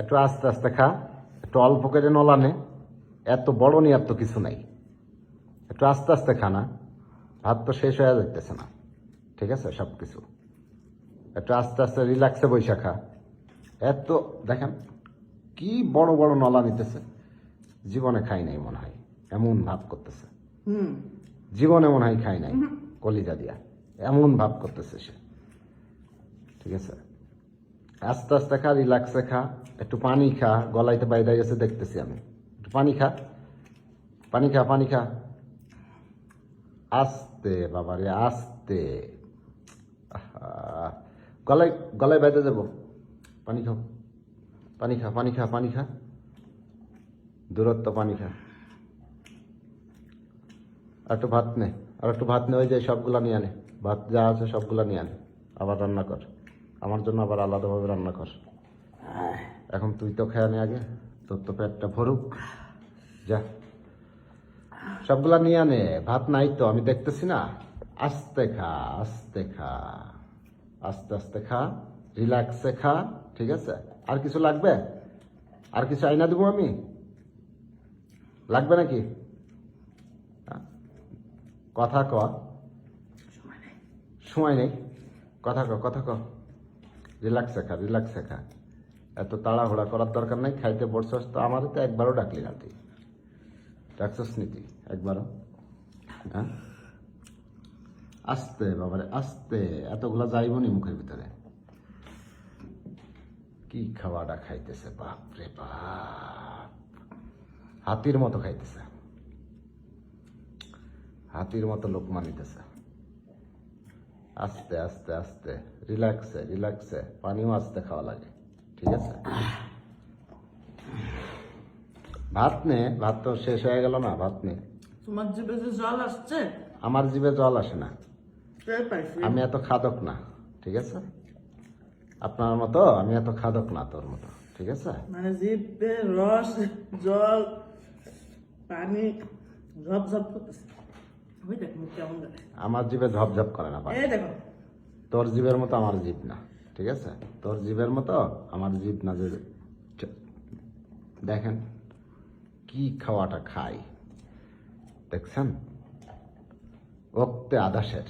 একটু আস্তে আস্তে খা, একটু অল্প করে নলানে, এত বড় নিয়ে তো কিছু নাই, একটু আস্তে আস্তে খা না, ভাত তো শেষ হয়ে যাইতেছে না, ঠিক আছে? সব কিছু একটু আস্তে আস্তে রিল্যাক্সে বৈশা খা। এত দেখেন কি বড় বড় নলা নিতেছে, জীবনে খাই নাই মনে হয় এমন ভাব করতেছে, জীবনে মনে হয় খাই নাই কলিজা দিয়া, এমন ভাব করতেছে সে, ঠিক আছে? আস্তে আস্তে খা, রিল্যাক্সে খা, একটু পানি খা, গলাইতে বাইরে গেছে দেখতেছি আমি, একটু পানি খা, পানি খা, পানি খা, আস্তে বাবারে আস্তে, গলায় গলায় বাইরে যাবো, পানি খাও, পানি খা, পানি খা, পানি খা, দূরত্ব পানি খা, আর একটু ভাত নে, আর একটু ভাত নে, ওই যে সবগুলা নিয়ে আনে, ভাত যা আছে সবগুলা নিয়ে আনে, আবার রান্না কর, আমার জন্য আবার আলাদাভাবে রান্না কর। এখন তুই তো খেয়ে নে আগে, তোর তো পেটটা ভরুক, যা সবগুলা নিয়ে আনে, ভাত নাই তো আমি দেখতেছি না, আস্তে খা, আস্তে খা, আস্তে আস্তে খা, রিল্যাক্সে খা, ঠিক আছে? আর কিছু লাগবে? আর কিছু আইনা দেবো আমি? লাগবে নাকি? কথা ক, সময় নেই, কথা ক, কথা ক, রিল্যাক্সে খা, রিল্যাক্সে খা, এত তাড়াহুড়া করার দরকার নাই। খাইতে বসছস তো, আমারও তো একবারও ডাকলি না তুই, ডাকছস নি তুই একবারও? হ্যাঁ, আস্তে বাবারে আস্তে, এতগুলা যাইব নি মুখের ভিতরে? কি খাওয়াটা খাইতেছে, বাপ রে বাপ, হাতির মতো খাইতেছে, হাতির মতো লোকমা নিতেছে। আস্তে আস্তে আস্তে, রিল্যাক্সে রিল্যাক্সে, পানিও আস্তে খাওয়া লাগে, ঠিক আছে? ভাত নে, ভাত তো শেষ হয়ে গেল না, ভাত নে। তোমার জিভে যে জল আসছে, আমার জিভে জল আসে না, টের পাইছি। আমি এত খাদক না, ঠিক আছে? আপনার মতো আমি এত খাদক না তোর মতো, ঠিক আছে? মানে জিভে রস, জল, পানি ঝপ ঝপ করতেছে। ওই দেখ মুখ কেমন দেখ, আমার জিভে ঝপঝপ করে না পানি। এই দেখো। তোর জীবের মতো আমার জীব না, ঠিক আছে? তোর জীবের মতো আমার জীব না, যে দেখেন কি খাওয়াটা খাই, দেখছেন? ওক্তে আদাসের,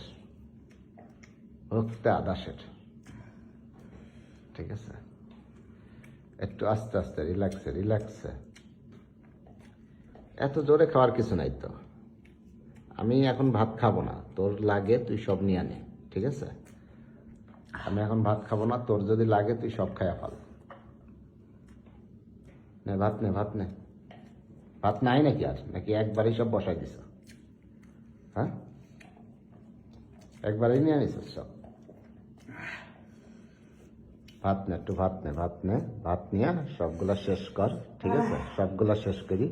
ওক্তে আদাসের, ঠিক আছে? একটু আস্তে আস্তে, রিল্যাক্সে রিল্যাক্সে, এত জোরে খাওয়ার কিছু নাই তো। আমি এখন ভাত খাবো না, তোর লাগে তুই সব নিয়ে আনে, ঠিক আছে? আমি এখন ভাত খাবো না, তোর যদি লাগে তুই সব খাইয়া ফেল। নে ভাত নে, ভাত নে। ভাত নাই নাকি আর, নাকি একবারই সব বসাই দিছ? হ্যাঁ, একবারই নিয়ে আনিস সব? ভাত নে, একটু ভাত নে, ভাত নে, ভাত নিয়ে সবগুলা শেষ কর, ঠিক আছে? সবগুলা শেষ করি,